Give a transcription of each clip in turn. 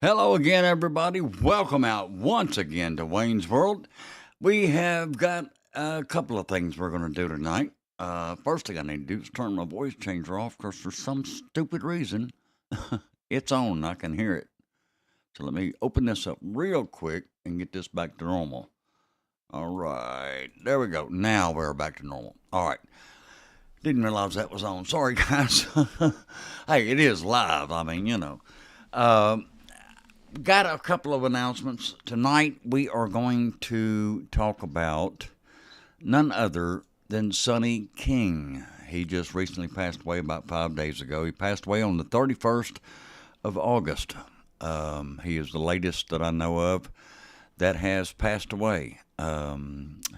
Hello again, everybody. Welcome out once again to Wayne's World. We have got a couple of things we're going to do tonight. First thing I need to do is turn my voice changer off because for some stupid reason it's on. I can hear it. So let me open this up real quick and get this back to normal. All right, there we go. Now we're back to normal. All right. Didn't realize that was on. Sorry, guys. Hey, it is live. I mean, you know. Got a couple of announcements. Tonight we are going to talk about none other than Sonny King. He just recently passed away about 5 days ago. He passed away on the 31st of August. He is the latest that I know of that has passed away.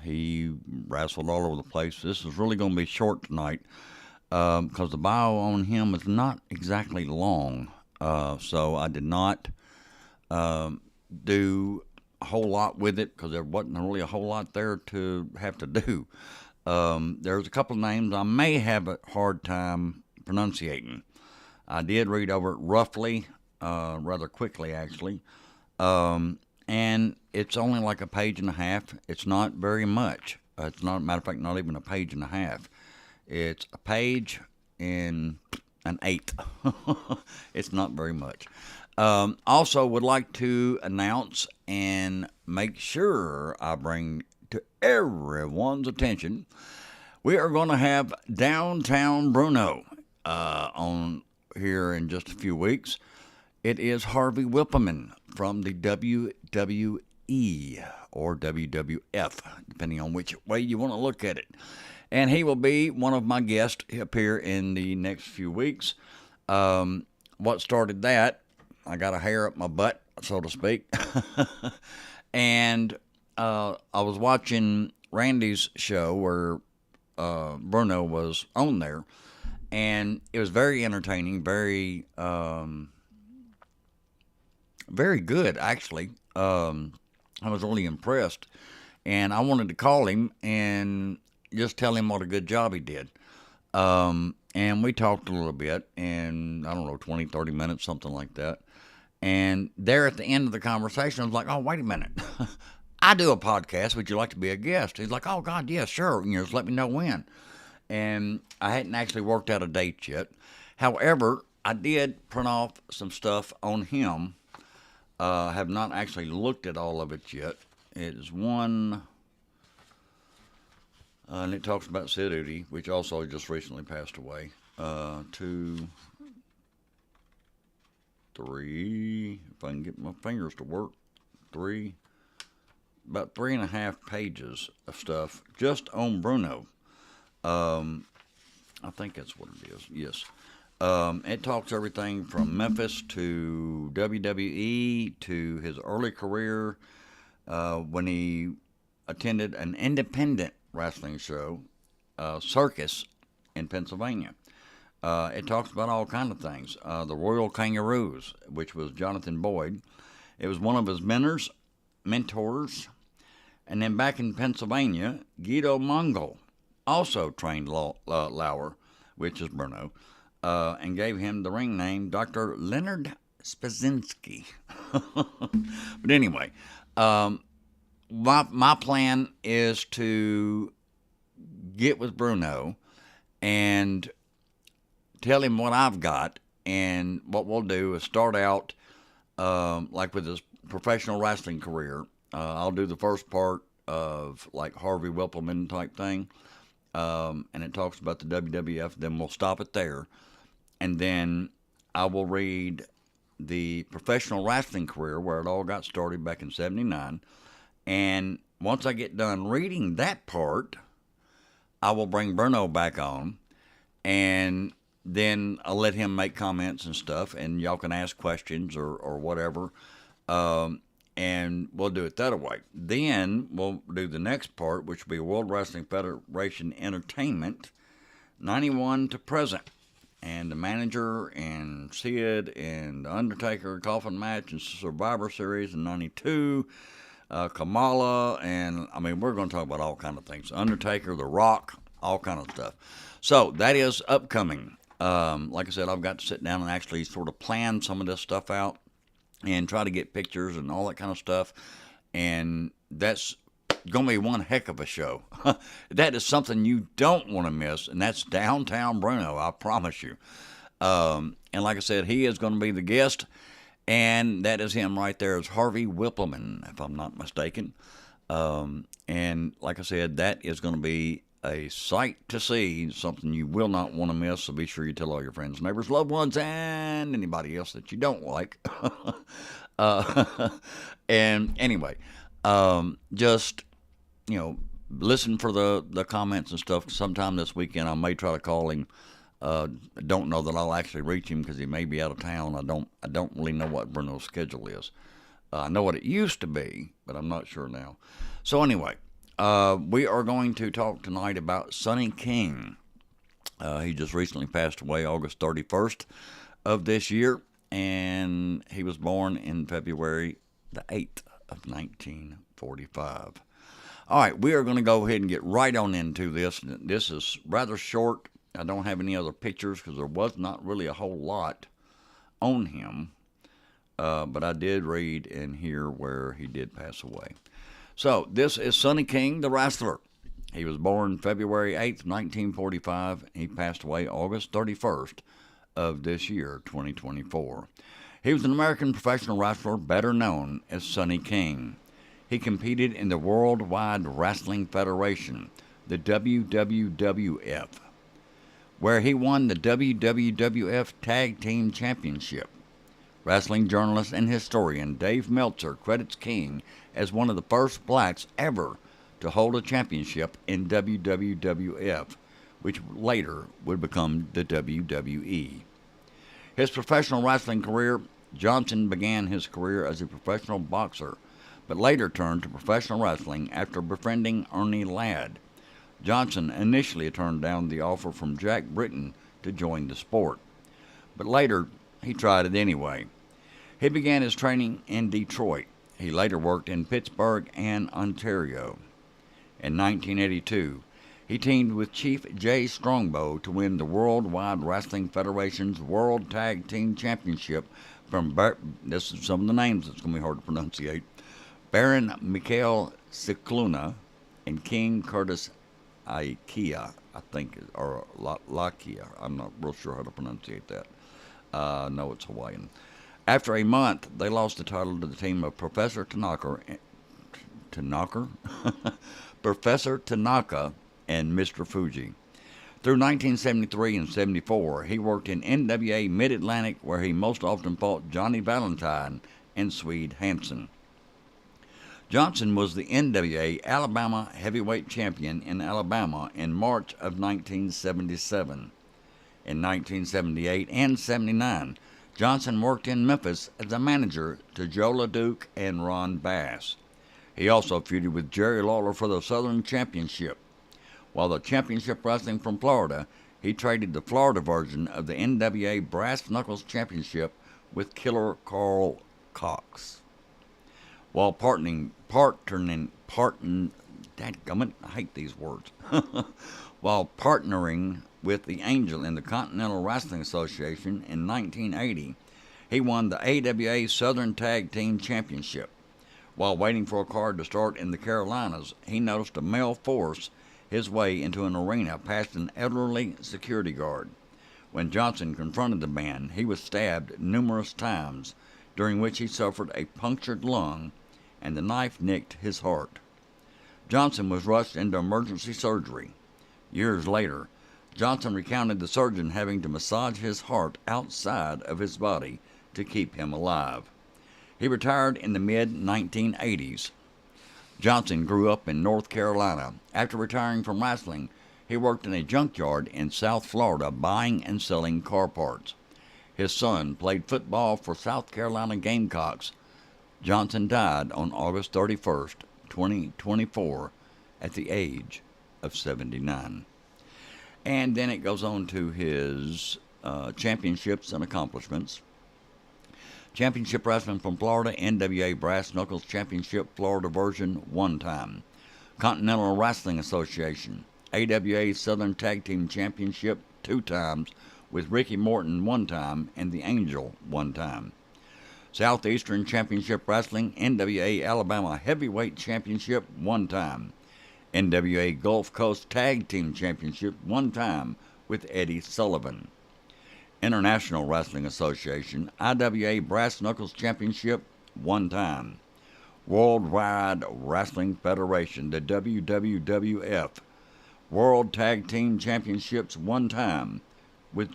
He wrestled all over the place. This is really going to be short tonight because the bio on him is not exactly long. So I did not do a whole lot with it because there wasn't really a whole lot there to have to do. There's a couple of names I may have a hard time pronunciating. I did read over it roughly, rather quickly actually, and it's only like a page and a half. It's not very much. It's not, matter of fact, not even a page and a half. It's a page in an eighth. It's not very much. Also, would like to announce and make sure I bring to everyone's attention, we are going to have Downtown Bruno on here in just a few weeks. It is Harvey Whippleman from the WWE or WWF, depending on which way you want to look at it. And he will be one of my guests up here in the next few weeks. What started that? I got a hair up my butt, so to speak. And I was watching Randy's show where Bruno was on there, and it was very entertaining, very good, actually. I was really impressed, and I wanted to call him and just tell him what a good job he did. And we talked a little bit, and I don't know, 20, 30 minutes, something like that. And there at the end of the conversation, I was like, oh, wait a minute. I do a podcast. Would you like to be a guest? He's like, oh, God, yeah, sure. Just let me know when. And I hadn't actually worked out a date yet. However, I did print off some stuff on him. Have not actually looked at all of it yet. It is one, and it talks about Sid Udy, which also just recently passed away. 2, 3, if I can get my fingers to work, 3, about 3.5 pages of stuff just on Bruno. I think that's what it is. Yes. It talks everything from Memphis to WWE to his early career when he attended an independent wrestling show, Circus, in Pennsylvania. It talks about all kinds of things. The Royal Kangaroos, which was Jonathan Boyd. It was one of his mentors. And then back in Pennsylvania, Guido Mongol also trained Lauer, which is Bruno, and gave him the ring name Dr. Leonard Spazinski. But anyway, my plan is to get with Bruno and tell him what I've got, and what we'll do is start out like with his professional wrestling career. I'll do the first part of like Harvey Whippleman type thing, and it talks about the WWF. Then we'll stop it there, and then I will read the professional wrestling career where it all got started back in '79. And once I get done reading that part, I will bring Bruno back on, and then I'll let him make comments and stuff, and y'all can ask questions or whatever, and we'll do it that way. Then we'll do the next part, which will be World Wrestling Federation Entertainment, 91 to present, and the manager and Sid and the Undertaker coffin match and Survivor Series in '92, Kamala, and I mean, we're going to talk about all kind of things. Undertaker, The Rock, all kind of stuff. So that is upcoming. Like I said, I've got to sit down and actually sort of plan some of this stuff out. and try to get pictures and all that kind of stuff. And that's going to be one heck of a show. That is something you don't want to miss, and that's downtown Bruno, I promise you. And like I said, he is going to be the guest, and that is him right there. It's Harvey Whippleman, if I'm not mistaken. And like I said, that is going to be a sight to see, something you will not want to miss. So be sure you tell all your friends, neighbors, loved ones, and anybody else that you don't like. And anyway, just, listen for the comments and stuff. Sometime this weekend, I may try to call him. Don't know that I'll actually reach him because he may be out of town. I don't really know what Bruno's schedule is. I know what it used to be, but I'm not sure now. So anyway, we are going to talk tonight about Sonny King. He just recently passed away August 31st of this year, and he was born in February the 8th of 1945. All right, we are going to go ahead and get right on into this. This is rather short. I don't have any other pictures because there was not really a whole lot on him. But I did read and hear where he did pass away. So this is Sonny King, the wrestler. He was born February 8th, 1945. He passed away August 31st of this year, 2024. He was an American professional wrestler, better known as Sonny King. He competed in the Worldwide Wrestling Federation, the WWWF, where he won the WWWF Tag Team Championship. Wrestling journalist and historian Dave Meltzer credits King as one of the first blacks ever to hold a championship in WWWF, which later would become the WWE. His professional wrestling career, Johnson began his career as a professional boxer, but later turned to professional wrestling after befriending Ernie Ladd. Johnson initially turned down the offer from Jack Britton to join the sport, but later he tried it anyway. He began his training in Detroit. He later worked in Pittsburgh and Ontario. In 1982, he teamed with Chief Jay Strongbow to win the Worldwide Wrestling Federation's World Tag Team Championship from, this is some of the names that's going to be hard to pronunciate, Baron Mikhail Cicluna and King Curtis Ikea, I think, or Lakia. I'm not real sure how to pronunciate that. No, it's Hawaiian. After a month, they lost the title to the team of Professor Tanaka Professor Tanaka and Mr. Fuji. Through 1973 and 74, he worked in NWA Mid-Atlantic, where he most often fought Johnny Valentine and Swede Hansen. Johnson was the NWA Alabama Heavyweight Champion in Alabama in March of 1977. In 1978 and 79, Johnson worked in Memphis as a manager to Joe LeDuc and Ron Bass. He also feuded with Jerry Lawler for the Southern Championship. While the championship wrestling from Florida, he traded the Florida version of the NWA Brass Knuckles Championship with Killer Carl Cox. While dadgummit, I hate these words. While partnering with the Angel in the Continental Wrestling Association in 1980, he won the AWA Southern Tag Team Championship. While waiting for a card to start in the Carolinas, he noticed a male force his way into an arena past an elderly security guard. When Johnson confronted the man, he was stabbed numerous times, during which he suffered a punctured lung, and the knife nicked his heart. Johnson was rushed into emergency surgery. Years later, Johnson recounted the surgeon having to massage his heart outside of his body to keep him alive. He retired in the mid-1980s. Johnson grew up in North Carolina. After retiring from wrestling, he worked in a junkyard in South Florida buying and selling car parts. His son played football for South Carolina Gamecocks. Johnson died on August 31st, 2024, at the age of 79. And then it goes on to his championships and accomplishments. Championship Wrestling from Florida, NWA Brass Knuckles Championship, Florida version, 1 time. Continental Wrestling Association, AWA Southern Tag Team Championship, 2 times, with Ricky Morton 1 time and the Angel 1 time. Southeastern Championship Wrestling, NWA Alabama Heavyweight Championship, 1 time. NWA Gulf Coast Tag Team Championship, 1 time with Eddie Sullivan. International Wrestling Association, IWA Brass Knuckles Championship, 1 time. Worldwide Wrestling Federation, the WWWF, World Tag Team Championships, 1 time with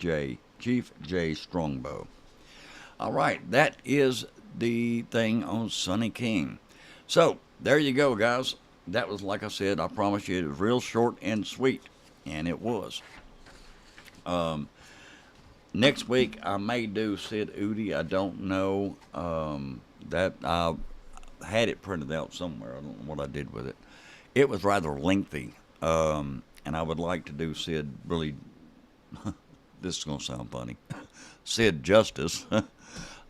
Chief J Strongbow. All right, that is the thing on Sonny King. So there you go, guys. That was, like I said, I promise you, it was real short and sweet, and it was. Next week I may do Sid Udi. I don't know. That I had it printed out somewhere. I don't know what I did with it. It was rather lengthy, and I would like to do Sid really. This is gonna sound funny, Sid Justice.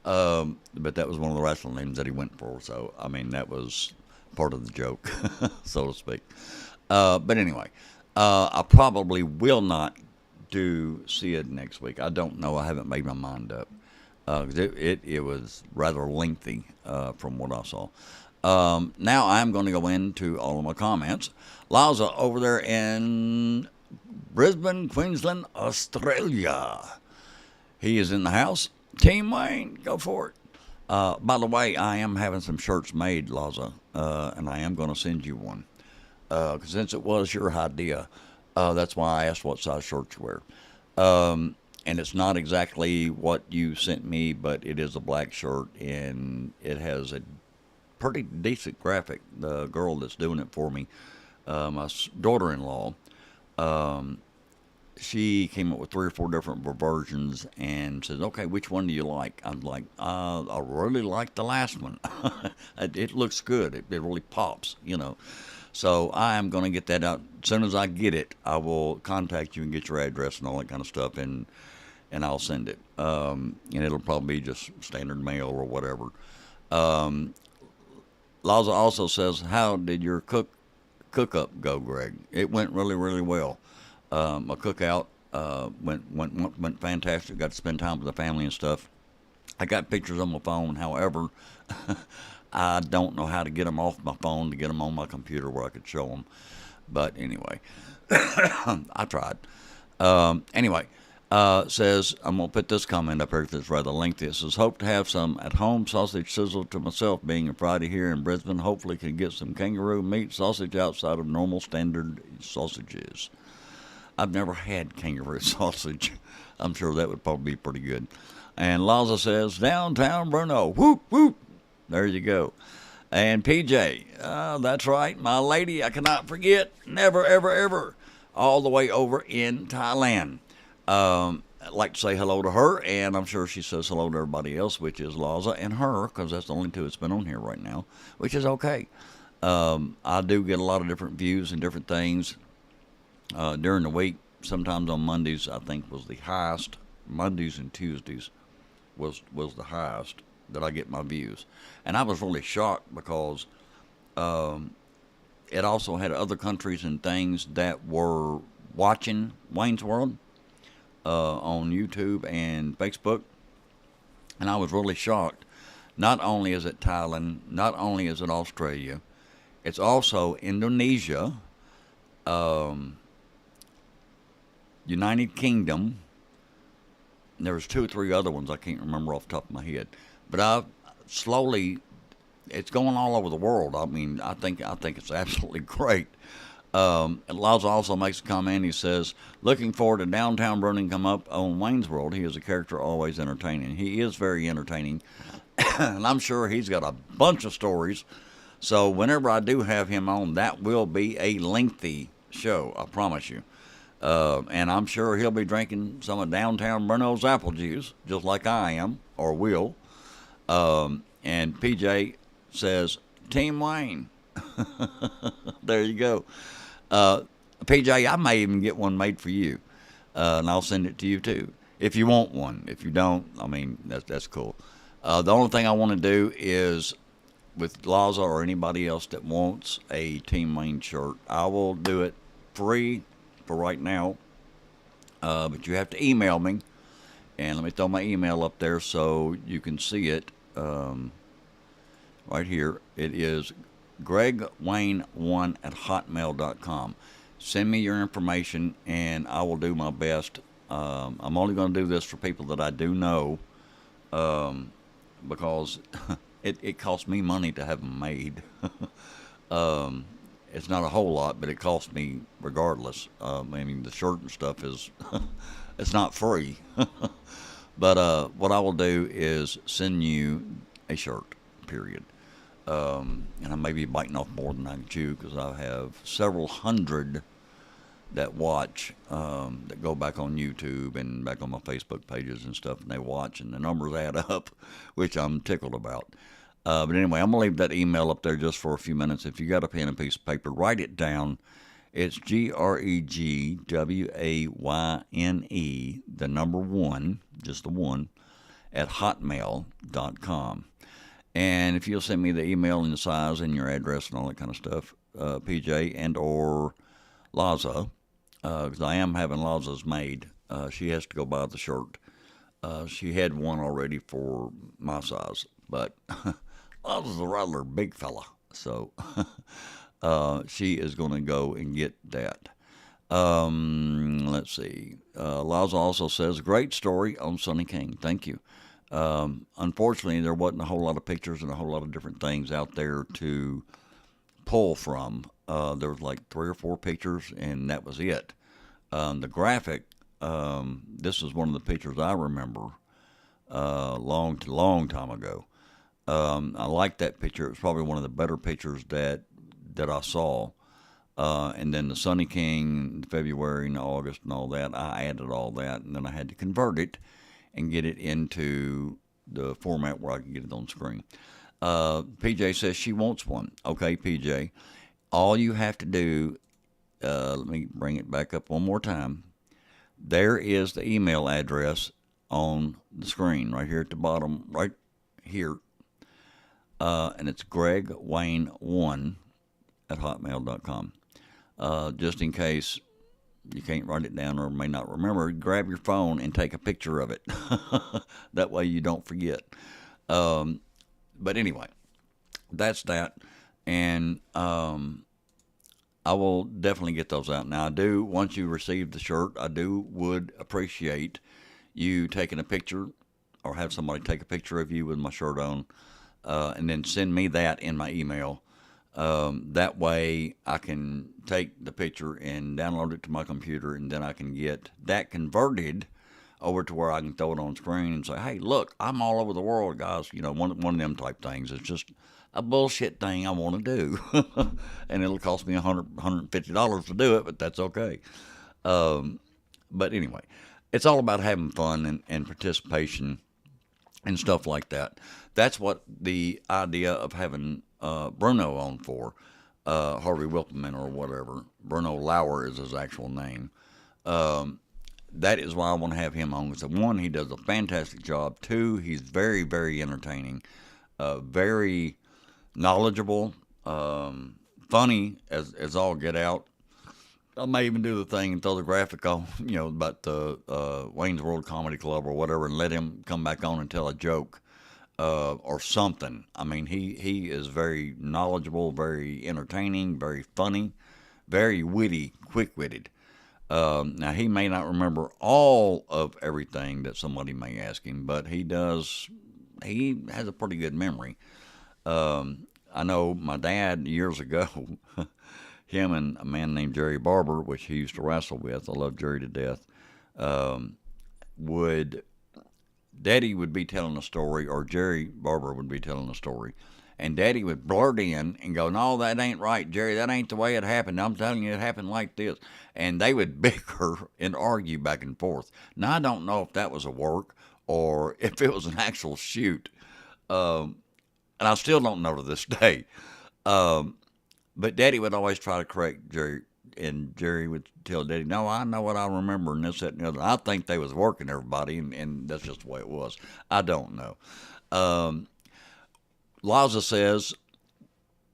But that was one of the wrestling names that he went for. So I mean that was part of the joke, so to speak. But anyway, I probably will not do Sid next week. I don't know. I haven't made my mind up. 'Cause it was rather lengthy from what I saw. Now I'm going to go into all of my comments. Liza over there in Brisbane, Queensland, Australia. He is in the house. Team Wayne, go for it. By the way, I am having some shirts made, Liza, and I am going to send you one. Since it was your idea, that's why I asked what size shirts you wear. And it's not exactly what you sent me, but it is a black shirt, and it has a pretty decent graphic. The girl that's doing it for me, my daughter-in-law, she came up with 3 or 4 different versions and says, okay, which one do you like? I'm like, I really like the last one. It looks good. It really pops, you know. So I am going to get that out. As soon as I get it, I will contact you and get your address and all that kind of stuff, and I'll send it. And it'll probably be just standard mail or whatever. Laza also says, how did your cook-up go, Greg? It went really, really well. My cookout went fantastic. Got to spend time with the family and stuff. I got pictures on my phone. However, I don't know how to get them off my phone to get them on my computer where I could show them. But anyway, I tried. Anyway, says, I'm going to put this comment up here because it's rather lengthy. It says, hope to have some at-home sausage sizzle to myself being a Friday here in Brisbane. Hopefully can get some kangaroo meat sausage outside of normal standard sausages. I've never had kangaroo sausage. I'm sure that would probably be pretty good. And Laza says, downtown Bruno. Whoop, whoop. There you go. And PJ, that's right, my lady, I cannot forget, never, ever, ever, all the way over in Thailand. I'd like to say hello to her, and I'm sure she says hello to everybody else, which is Laza and her, because that's the only 2 that's been on here right now, which is okay. I do get a lot of different views and different things during the week. Sometimes on Mondays, I think was the highest. Mondays and Tuesdays was the highest that I get my views. And I was really shocked because it also had other countries and things that were watching Wayne's World on YouTube and Facebook. And I was really shocked. Not only is it Thailand, not only is it Australia, it's also Indonesia, United Kingdom. There was 2 or 3 other ones I can't remember off the top of my head. But it's going all over the world. I mean, I think it's absolutely great. Laza also makes a comment. He says, looking forward to Downtown Bruning come up on Wayne's World. He is a character always entertaining. He is very entertaining. And I'm sure he's got a bunch of stories. So whenever I do have him on, that will be a lengthy show, I promise you. And I'm sure he'll be drinking some of Downtown Bruno's apple juice, just like I am, or will. And PJ says, Team Wayne. There you go. PJ, I may even get one made for you. And I'll send it to you too. If you want one. If you don't, I mean, that's cool. The only thing I want to do is with Laza or anybody else that wants a Team Wayne shirt, I will do it free for right now. But you have to email me. And let me throw my email up there so you can see it. right here. It is gregwayne1 at hotmail.com. Send me your information, and I will do my best. I'm only going to do this for people that I do know, because it costs me money to have them made. It's not a whole lot, but it costs me regardless. I mean, the shirt and stuff is it's not free. But what I will do is send you a shirt, period. And I may be biting off more than I can chew because I have several hundred that watch, that go back on YouTube and back on my Facebook pages and stuff, and they watch, and the numbers add up, which I'm tickled about. But anyway, I'm going to leave that email up there just for a few minutes. If you got a pen and piece of paper, write it down. It's GREGWAYNE, the number one, just the one, at hotmail.com. And if you'll send me the email and the size and your address and all that kind of stuff, PJ and or Laza, because I am having Laza's made. She has to go buy the shirt. She had one already for my size, but Laza's a rather big fella, so she is going to go and get that. Let's see. Laza also says, great story on Sonny King. Thank you. Unfortunately, there wasn't a whole lot of pictures and a whole lot of different things out there to pull from. There was like 3 or 4 pictures, and that was it. The graphic, this is one of the pictures I remember long time ago. I liked that picture. It was probably one of the better pictures that I saw. And then the Sonny King, February and August and all that, I added all that, and then I had to convert it and get it into the format where I can get it on screen. PJ says she wants one. Okay, PJ. All you have to do, let me bring it back up one more time. There is the email address on the screen right here at the bottom, right here. And it's gregwayne1 at hotmail.com. Just in case you can't write it down or may not remember, grab your phone and take a picture of it. That way you don't forget. But anyway, that's that. And I will definitely get those out. Now, once you receive the shirt, would appreciate you taking a picture or have somebody take a picture of you with my shirt on, and then send me that in my email. That way I can take the picture and download it to my computer, and then I can get that converted over to where I can throw it on screen and say, hey, look, I'm all over the world, guys. One of them type things. It's just a bullshit thing I want to do. And it'll cost me $150 to do it, but that's okay. But anyway, it's all about having fun and participation and stuff like that. That's what the idea of having Bruno on for, Harvey Wilpelman or whatever. Bruno Lauer is his actual name. That is why I want to have him on. Because 1, he does a fantastic job. 2, he's very, very entertaining, very knowledgeable, funny as all get out. I may even do the thing and throw the graphic on, about the Wayne's World Comedy Club or whatever, and let him come back on and tell a joke. Or something. I mean, he is very knowledgeable, very entertaining, very funny, very witty, quick-witted. Now, he may not remember all of everything that somebody may ask him, but he has a pretty good memory. I know my dad, years ago, him and a man named Jerry Barber, which he used to wrestle with, I love Jerry to death, Daddy would be telling a story, or Jerry Barber would be telling a story, and Daddy would blurt in and go, no, that ain't right, Jerry. That ain't the way it happened. I'm telling you, it happened like this. And they would bicker and argue back and forth. Now, I don't know if that was a work or if it was an actual shoot. And I still don't know to this day. But Daddy would always try to correct Jerry. And Jerry would tell Daddy, no, I know what I remember, and this, that, and the other. I think they was working everybody, and that's just the way it was. I don't know. Laza says,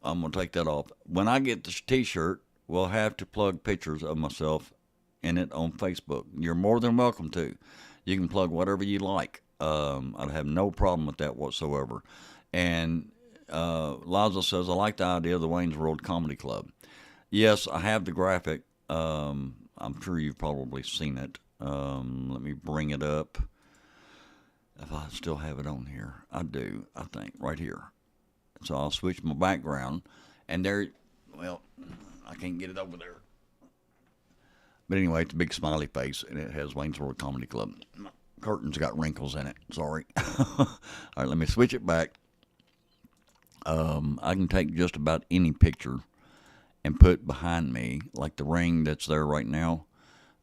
I'm going to take that off. When I get this T-shirt, we'll have to plug pictures of myself in it on Facebook. You're more than welcome to. You can plug whatever you like. I'd have no problem with that whatsoever. And Liza says, I like the idea of the Wayne's World Comedy Club. Yes, I have the graphic. I'm sure you've probably seen it. Let me bring it up. If I still have it on here, I do, I think, right here. So I'll switch my background. And there, well, I can't get it over there. But anyway, it's a big smiley face, and it has Wayne's World Comedy Club. My curtain's got wrinkles in it. Sorry. All right, let me switch it back. I can take just about any picture and put behind me, like the ring that's there right now.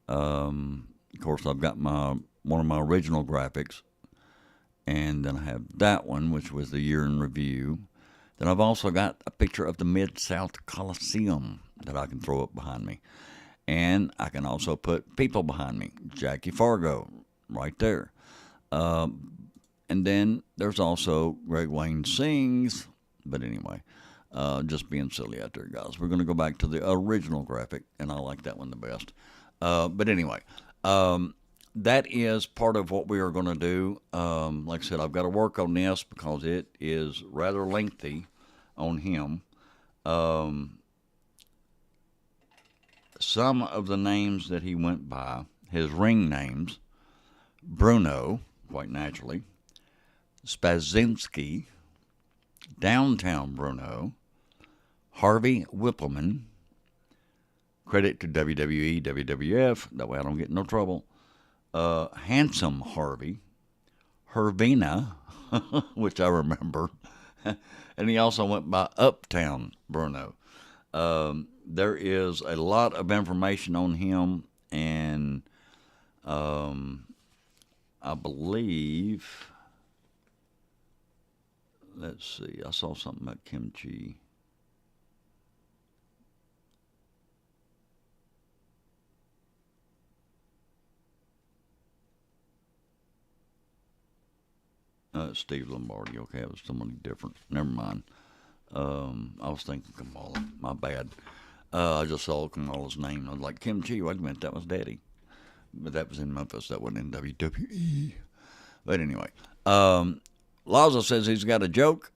Of course, I've got one of my original graphics, and then I have that one, which was the year in review. Then I've also got a picture of the Mid-South Coliseum that I can throw up behind me. And I can also put people behind me. Jackie Fargo, right there. And then there's also Greg Wayne Sings. But anyway, just being silly out there, guys. We're going to go back to the original graphic, and I like that one the best. But anyway, that is part of what we are going to do. Like I said, I've got to work on this because it is rather lengthy on him. Some of the names that he went by, his ring names: Bruno, quite naturally, Spazinski, Downtown Bruno, Harvey Whippleman, credit to WWE, WWF, that way I don't get in no trouble, Handsome Harvey, Hervina, which I remember, and he also went by Uptown Bruno. There is a lot of information on him, and I believe, let's see, I saw something about kimchi. Steve Lombardi. Okay, it was somebody different. Never mind. I was thinking Kamala. My bad. I just saw Kamala's name. I was like, Kimchi. Wait a minute, that was Daddy. But that was in Memphis. That wasn't in WWE. But anyway, Laza says he's got a joke.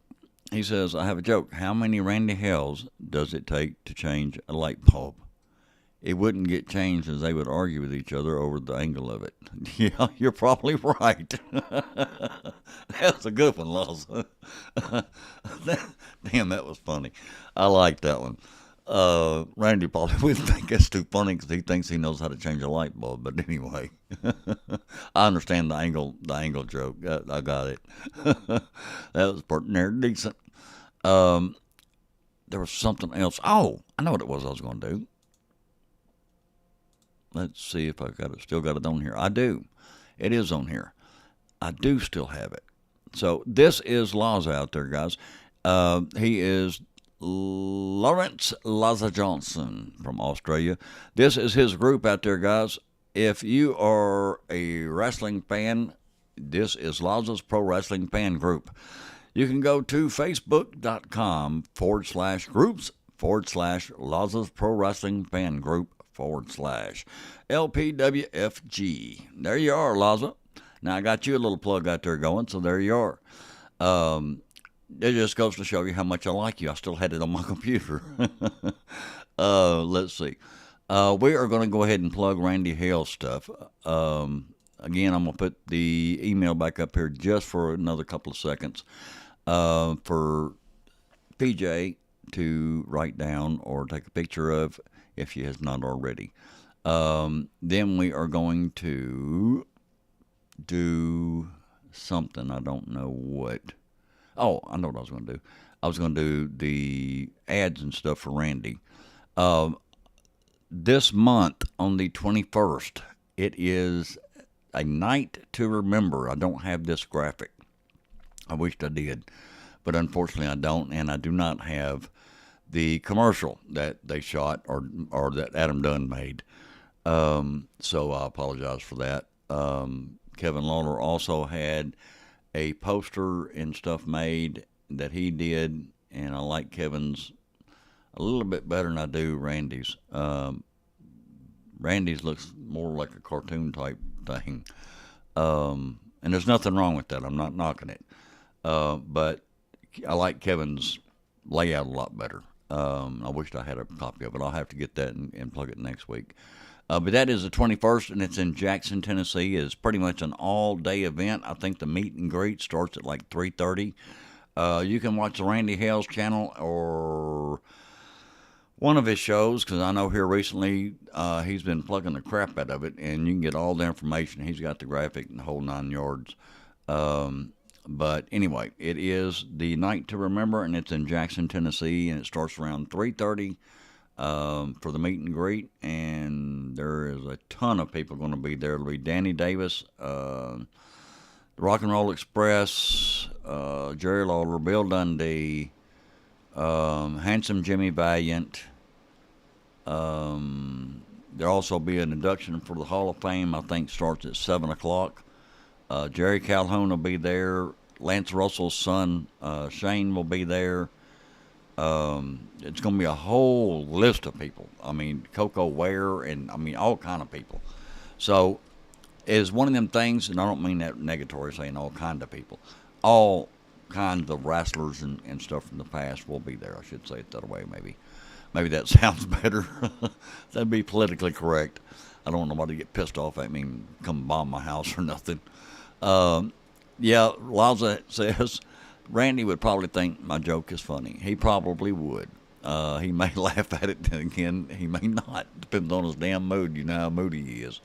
He says, I have a joke. How many Randy Hells does it take to change a light bulb? It wouldn't get changed as they would argue with each other over the angle of it. Yeah, you're probably right. That's a good one, Laza. Damn, that was funny. I like that one. Randy probably wouldn't think that's too funny because he thinks he knows how to change a light bulb. But anyway, I understand the angle joke. I got it. That was pretty near decent. There was something else. Oh, I know what it was I was going to do. Let's see if I still got it on here. I do. It is on here. I do still have it. So this is Laza out there, guys. He is Lawrence Laza Johnson from Australia. This is his group out there, guys. If you are a wrestling fan, this is Laza's Pro Wrestling Fan Group. You can go to facebook.com/groups/Laza's Pro Wrestling Fan Group /LPWFG. There you are, Laza. Now I got you a little plug out there going, so there you are. It just goes to show you how much I like you. I still had it on my computer. Let's see. We are going to go ahead and plug Randy Hale's stuff. Again, I'm going to put the email back up here just for another couple of seconds for PJ to write down or take a picture of if she has not already. Then we are going to do something. I don't know what. Oh, I know what I was going to do. I was going to do the ads and stuff for Randy. This month, on the 21st, it is a night to remember. I don't have this graphic. I wished I did, but unfortunately I don't, and I do not have the commercial that they shot or that Adam Dunn made. So I apologize for that. Kevin Lawler also had a poster and stuff made that he did, and I like Kevin's a little bit better than I do Randy's. Randy's looks more like a cartoon type thing. And there's nothing wrong with that. I'm not knocking it. But I like Kevin's layout a lot better. I wished I had a copy of it. I'll have to get that and plug it next week. But that is the 21st, and it's in Jackson, Tennessee. It's pretty much an all-day event. I think the meet and greet starts at like 3:30. You can watch the Randy Hales channel or one of his shows, because I know here recently he's been plugging the crap out of it, and you can get all the information. He's got the graphic and the whole 9 yards. But anyway, it is the night to remember, and it's in Jackson, Tennessee, and it starts around 3:30 for the meet and greet, and there is a ton of people going to be there. It'll be Danny Davis, Rock and Roll Express, Jerry Lawler, Bill Dundee, Handsome Jimmy Valiant. There'll also be an induction for the Hall of Fame. I think starts at 7 o'clock. Jerry Calhoun will be there. Lance Russell's son Shane will be there. It's going to be a whole list of people. I mean, Coco Ware, and I mean all kind of people. So it's one of them things, and I don't mean that negatory, saying all kind of people. All kinds of wrestlers and stuff from the past will be there. I should say it that way, maybe. Maybe that sounds better. That'd be politically correct. I don't want nobody to get pissed off at me and come bomb my house or nothing. Yeah, Laza says Randy would probably think my joke is funny. He probably would. He may laugh at it, and again, he may not. Depends on his damn mood. You know how moody he is.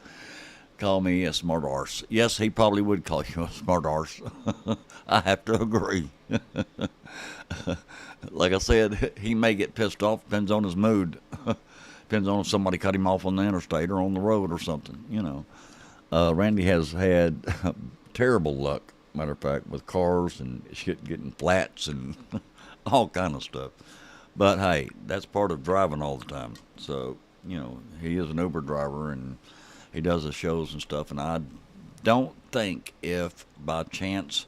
Call me a smart arse. Yes, he probably would call you a smart arse. I have to agree. Like I said, he may get pissed off. Depends on his mood. Depends on if somebody cut him off on the interstate or on the road or something, you know. Randy has had terrible luck, matter of fact, with cars and shit getting flats and all kind of stuff. But hey, that's part of driving all the time. So, you know, he is an Uber driver and he does the shows and stuff. And I don't think if by chance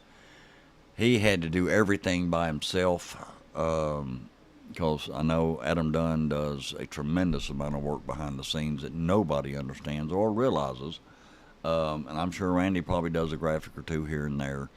he had to do everything by himself, because I know Adam Dunn does a tremendous amount of work behind the scenes that nobody understands or realizes. And I'm sure Randy probably does a graphic or two here and there.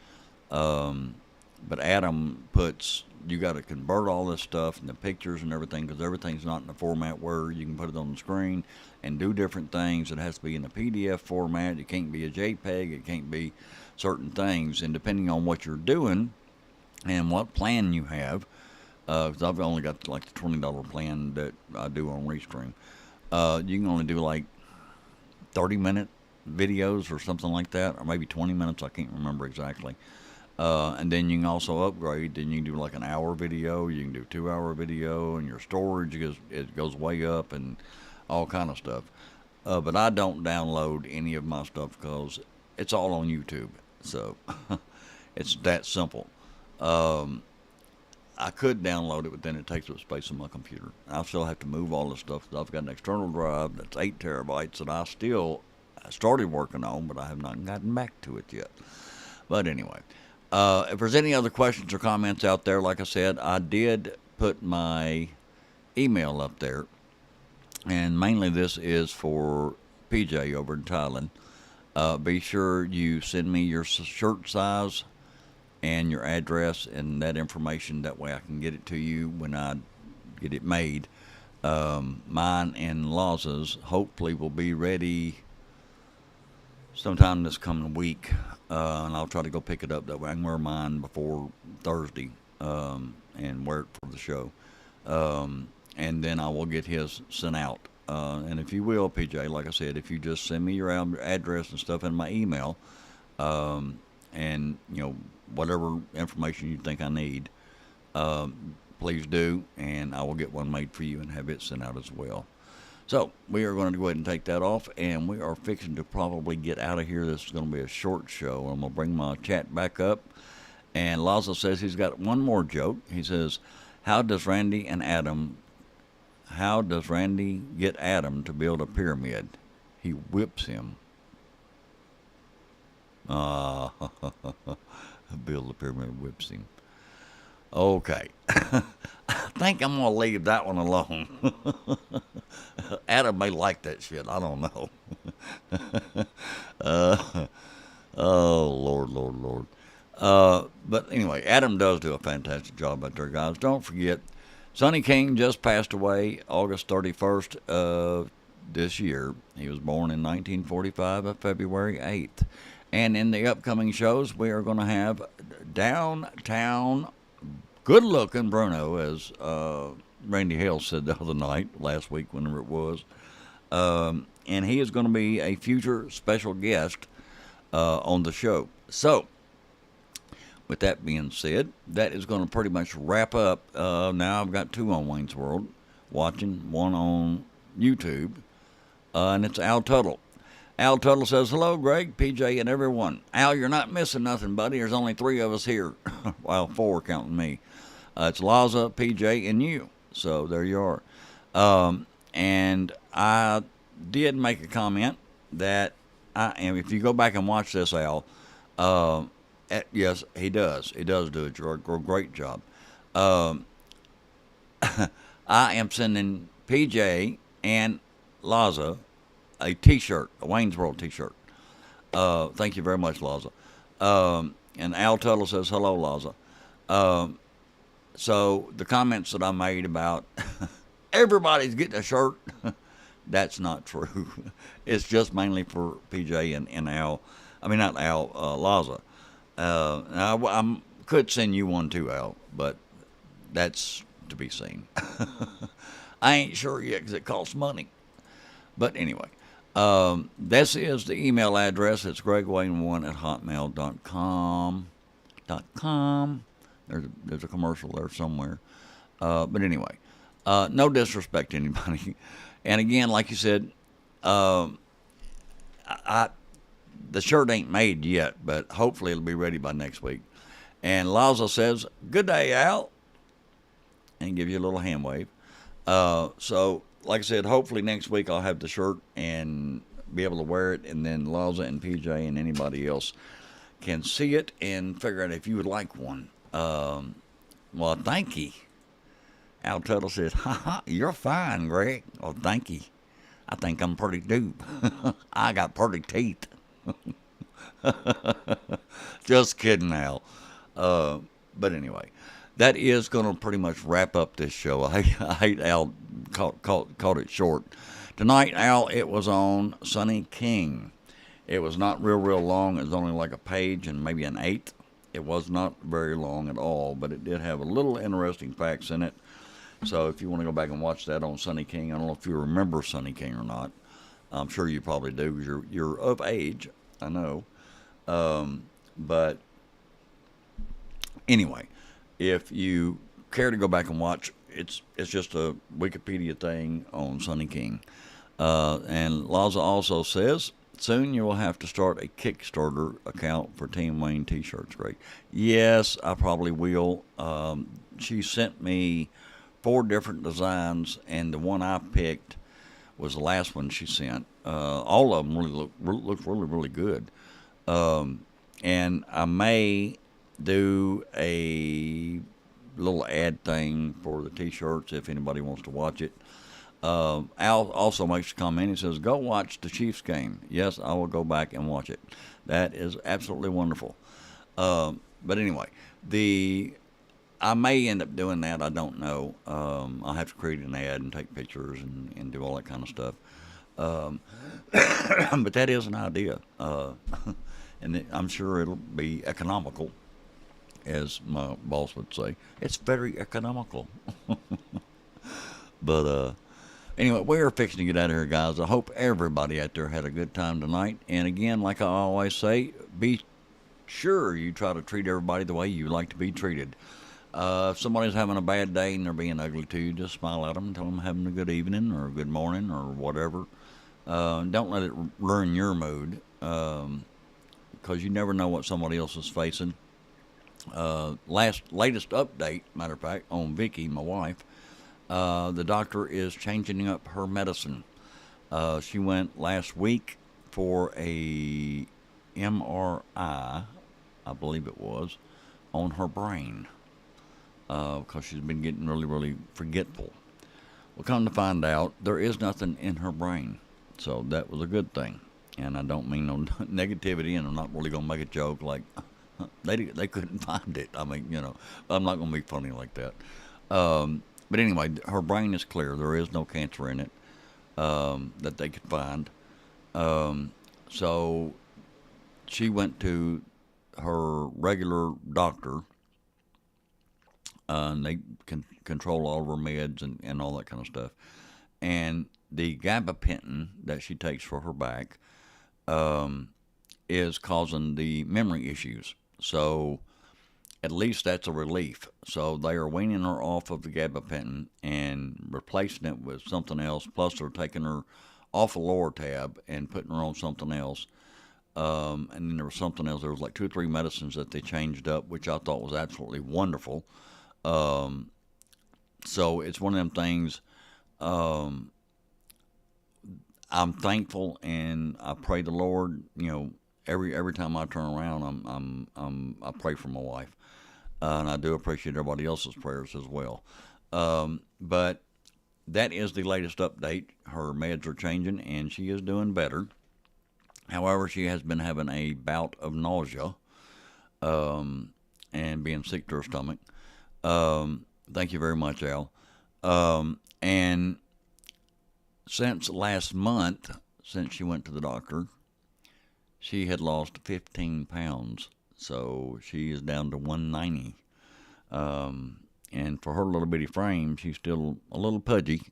But Adam puts, you got to convert all this stuff and the pictures and everything, because everything's not in a format where you can put it on the screen and do different things. It has to be in a PDF format. It can't be a JPEG. It can't be certain things. And depending on what you're doing and what plan you have, because I've only got like the $20 plan that I do on Restream, you can only do like 30-minute videos or something like that, or maybe 20 minutes. I can't remember exactly. And then you can also upgrade. Then you can do like an hour video. You can do 2-hour video, and your storage it goes way up and all kind of stuff. But I don't download any of my stuff because it's all on YouTube. So it's that simple. I could download it, but then it takes up space on my computer. I still have to move all this stuff. I've got an external drive that's 8 terabytes that I started working on, but I have not gotten back to it yet. But anyway, if there's any other questions or comments out there, like I said, I did put my email up there, and mainly this is for PJ over in Thailand. Be sure you send me your shirt size and your address and that information. That way I can get it to you when I get it made. Mine and Laza's hopefully will be ready sometime this coming week, and I'll try to go pick it up. That way I can wear mine before Thursday and wear it for the show. And then I will get his sent out. And if you will, PJ, like I said, if you just send me your address and stuff in my email, and, you know, whatever information you think I need, please do, and I will get one made for you and have it sent out as well. So we are going to go ahead and take that off, and we are fixing to probably get out of here. This is going to be a short show. I'm going to bring my chat back up, and Lazo says he's got one more joke. He says, how does Randy get Adam to build a pyramid? He whips him. Build a pyramid, whips him. Okay. I think I'm going to leave that one alone. Adam may like that shit. I don't know. Oh, Lord, Lord, Lord. But anyway, Adam does do a fantastic job out there, guys. Don't forget, Sonny King just passed away August 31st of this year. He was born in 1945 of February 8th. And in the upcoming shows, we are going to have downtown good looking Bruno, as Randy Hale said the other night, last week, whenever it was. And he is going to be a future special guest on the show. So, with that being said, that is going to pretty much wrap up. Now I've got two on Wayne's World watching, one on YouTube, and it's Al Tuttle. Al Tuttle says, hello, Greg, PJ, and everyone. Al, you're not missing nothing, buddy. There's only three of us here. Well, four counting me. It's Laza, PJ, and you. So there you are. And I did make a comment that if you go back and watch this, Al, yes, he does. He does do a great job. I am sending PJ and Laza a T-shirt, a Wayne's World T-shirt. Thank you very much, Laza. And Al Tuttle says, hello, Laza. So the comments that I made about everybody's getting a shirt, that's not true. It's just mainly for PJ and Al. I mean, not Al, Laza. I could send you one too, Al, but that's to be seen. I ain't sure yet because it costs money. But anyway, this is the email address. It's gregwayne1@hotmail.com. There's a commercial there somewhere. But anyway, no disrespect to anybody. And again, like you said, the shirt ain't made yet, but hopefully it'll be ready by next week. And Laza says, good day, Al, and give you a little hand wave. So, like I said, hopefully next week I'll have the shirt and be able to wear it, and then Laza and PJ and anybody else can see it and figure out if you would like one. Well, thank you. Al Tuttle says, ha, you're fine, Greg. Oh, thank you. I think I'm pretty too. I got pretty teeth. Just kidding, Al. But anyway, that is going to pretty much wrap up this show. I hate Al caught it short. Tonight, Al, it was on Sonny King. It was not real long. It was only like a page and maybe an eighth. It was not very long at all, but it did have a little interesting facts in it. So if you want to go back and watch that on Sonny King, I don't know if you remember Sonny King or not. I'm sure you probably do because you're of age, I know. But anyway, if you care to go back and watch, it's just a Wikipedia thing on Sonny King. And Laza also says, soon you will have to start a Kickstarter account for Team Wayne t-shirts, Greg. Yes, I probably will. She sent me 4 different designs, and the one I picked was the last one she sent. All of them really look really good. And I may do a little ad thing for the t-shirts if anybody wants to watch it. Al also makes a comment. He says, go watch the Chiefs game. Yes, I will go back and watch it. That is absolutely wonderful. But anyway, I may end up doing that. I don't know. I'll have to create an ad and take pictures and do all that kind of stuff. But that is an idea. And I'm sure it'll be economical, as my boss would say. It's very economical. But anyway, we're fixing to get out of here, guys. I hope everybody out there had a good time tonight. And again, like I always say, be sure you try to treat everybody the way you like to be treated. If somebody's having a bad day and they're being ugly to you, just smile at them and tell them having a good evening or a good morning or whatever. Don't let it ruin your mood, because you never know what somebody else is facing. Latest update, matter of fact, on Vicky, my wife. The doctor is changing up her medicine. She went last week for a MRI, I believe it was, on her brain, because she's been getting really forgetful. Well, come to find out, there is nothing in her brain, so that was a good thing. and I don't mean no negativity, and I'm not really gonna make a joke like they couldn't find it. I mean, I'm not gonna be funny like that. But anyway, her brain is clear. There is no cancer in it that they could find. Um, so she went to her regular doctor, and they can control all of her meds and all that kind of stuff. And the gabapentin that she takes for her back um, is causing the memory issues. So at least that's a relief. So they are weaning her off of the gabapentin and replacing it with something else. Plus, they're taking her off a lower tab and putting her on something else. And then there was something else. There was like two or three medicines that they changed up, which I thought was absolutely wonderful. Um, so it's one of them things. Um, I'm thankful and I pray the Lord. Every time I turn around, I pray for my wife, and I do appreciate everybody else's prayers as well. But that is the latest update. Her meds are changing, and she is doing better. However, she has been having a bout of nausea and being sick to her stomach. Thank you very much, Al. And since last month, since she went to the doctor, she had lost 15 pounds. So she is down to 190. And for her little bitty frame, she's still a little pudgy,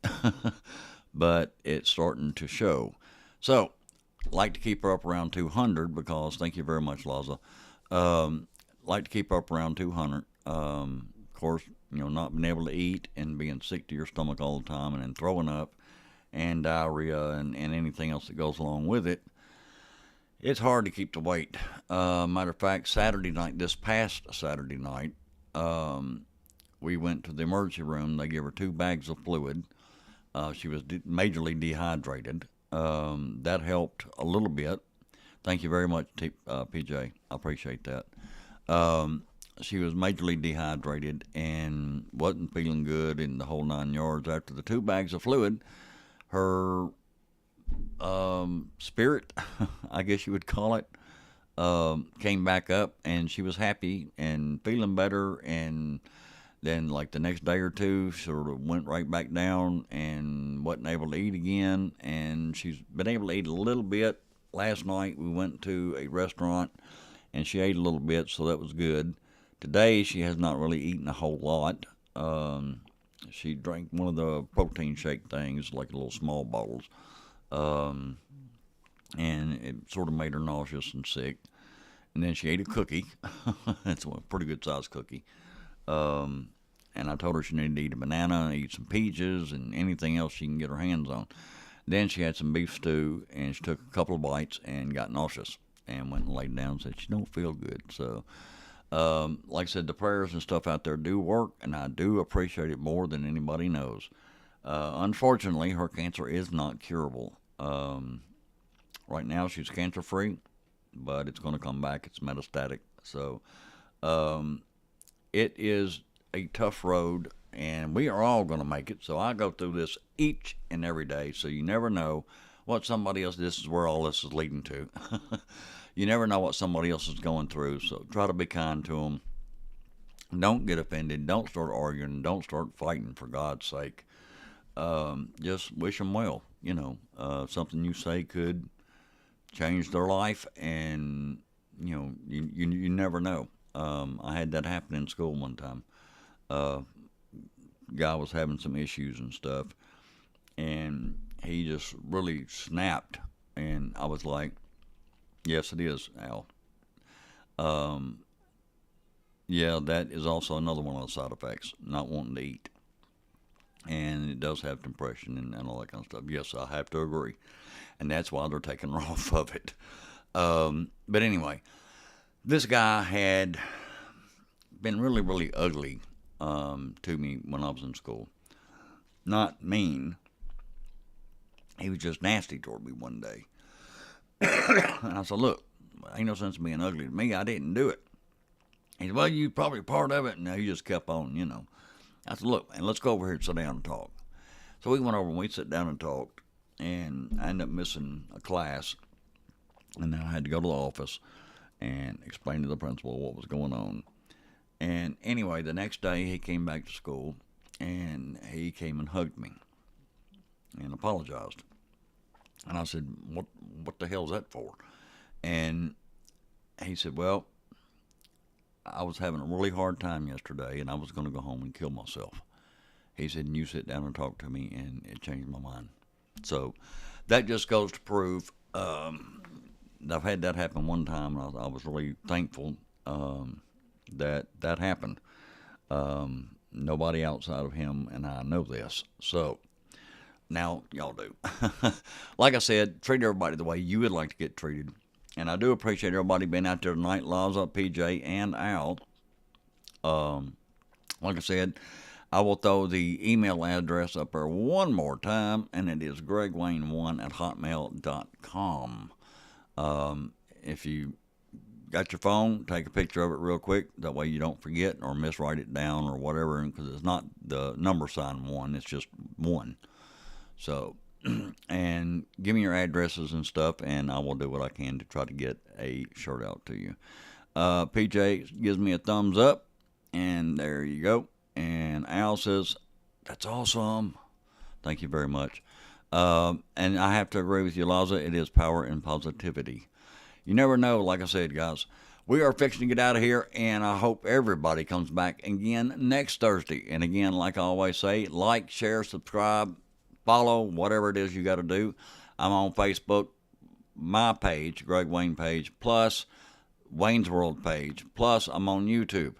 but it's starting to show. So, like to keep her up around 200 because, thank you very much, Laza. Like to keep her up around 200. Of course, not being able to eat and being sick to your stomach all the time and then throwing up and diarrhea and anything else that goes along with it. It's hard to keep the weight. Matter of fact, this past Saturday night, we went to the emergency room. They gave her 2 bags of fluid. She was majorly dehydrated. That helped a little bit. Thank you very much, PJ. I appreciate that. She was majorly dehydrated and wasn't feeling good in the whole 9 yards. After the 2 bags of fluid, her spirit, I guess you would call it, came back up, and she was happy and feeling better. And then, like the next day or two, sort of went right back down and wasn't able to eat again. And she's been able to eat a little bit. Last night we went to a restaurant and she ate a little bit, so that was good. Today she has not really eaten a whole lot. She drank one of the protein shake things, like little small bottles, and it sort of made her nauseous and sick. And then she ate a cookie. It's a pretty good sized cookie. And I told her she needed to eat a banana, eat some peaches, and anything else she can get her hands on. Then she had some beef stew, and she took a couple of bites and got nauseous and went and laid down and said she don't feel good. So, like I said, the prayers and stuff out there do work, and I do appreciate it more than anybody knows. Unfortunately, her cancer is not curable. Right now, she's cancer-free, but it's going to come back. It's metastatic. So, it is a tough road, and we are all going to make it. So I go through this each and every day, so you never know what somebody else, this is where all this is leading to. You never know what somebody else is going through, so try to be kind to them. Don't get offended. Don't start arguing. Don't start fighting, for God's sake. Just wish them well. Something you say could change their life, and, you never know. I had that happen in school one time. Guy was having some issues and stuff, and he just really snapped, and I was like, yes, it is, Al. Yeah, that is also another one of the side effects, not wanting to eat. And it does have depression and all that kind of stuff. Yes, I have to agree. And that's why they're taking her off of it. But anyway, this guy had been really, really ugly to me when I was in school. Not mean. He was just nasty toward me one day. And I said, look, ain't no sense in being ugly to me. I didn't do it. He said, well, you probably part of it. And he just kept on, I said, look, man, let's go over here and sit down and talk. So we went over and we sat down and talked. And I ended up missing a class. And then I had to go to the office and explain to the principal what was going on. And anyway, the next day he came back to school and he came and hugged me and apologized. And I said, "What the hell's that for?" And he said, "Well, I was having a really hard time yesterday and I was going to go home and kill myself." He said, "And you sit down and talk to me," and it changed my mind. So that just goes to prove I've had that happen one time, and I was really thankful that happened. Nobody outside of him and I know this. So now y'all do. Like I said, treat everybody the way you would like to get treated. And I do appreciate everybody being out there tonight. Laza, PJ, and Al. Like I said, I will throw the email address up there one more time, and it is gregwayne1@hotmail.com. If you got your phone, take a picture of it real quick. That way you don't forget or miswrite it down or whatever, because it's not the number sign 1, it's just 1. So, and give me your addresses and stuff, and I will do what I can to try to get a shirt out to you. PJ gives me a thumbs up, and there you go. And Al says, "That's awesome. Thank you very much." And I have to agree with you, Laza. It is power and positivity. You never know, like I said, guys. We are fixing to get out of here, and I hope everybody comes back again next Thursday. And again, like I always say, like, share, subscribe, follow, whatever it is you got to do. I'm on Facebook, my page, Greg Wayne page, plus Wayne's World page, plus I'm on YouTube,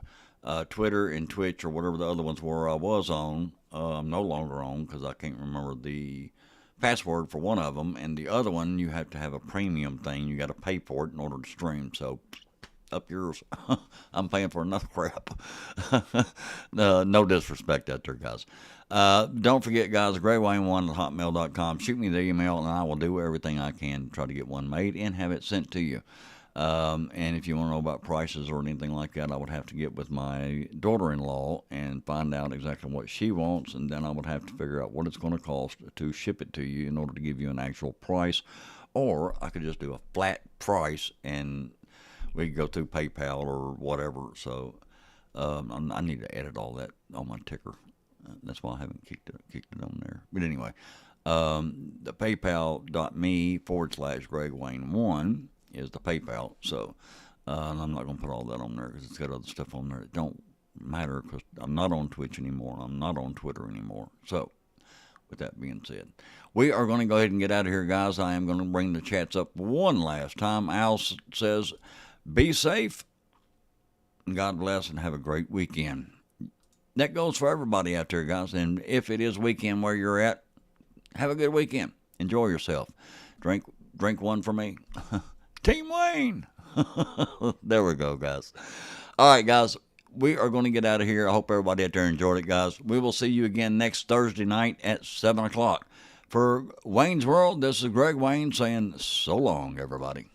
Twitter, and Twitch, or whatever the other ones were I was on. I'm no longer on because I can't remember the password for one of them, and the other one you have to have a premium thing. You got to pay for it in order to stream. So up yours. I'm paying for enough crap. No disrespect out there, guys. Don't forget, guys, greywayne1@hotmail.com. Shoot me the email, and I will do everything I can to try to get one made and have it sent to you. And if you want to know about prices or anything like that, I would have to get with my daughter-in-law and find out exactly what she wants, and then I would have to figure out what it's going to cost to ship it to you in order to give you an actual price. Or I could just do a flat price, and we could go through PayPal or whatever. So I need to edit all that on my ticker. That's why I haven't kicked it on there. But anyway, the PayPal.me/GregWayne1 is the PayPal. So I'm not going to put all that on there because it's got other stuff on there that don't matter, because I'm not on Twitch anymore. I'm not on Twitter anymore. So with that being said, we are going to go ahead and get out of here, guys. I am going to bring the chats up one last time. Al says, "Be safe, God bless, and have a great weekend." That goes for everybody out there, guys. And if it is weekend where you're at, have a good weekend. Enjoy yourself. Drink one for me. Team Wayne. There we go, guys. All right, guys. We are going to get out of here. I hope everybody out there enjoyed it, guys. We will see you again next Thursday night at 7 o'clock. For Wayne's World, this is Greg Wayne saying so long, everybody.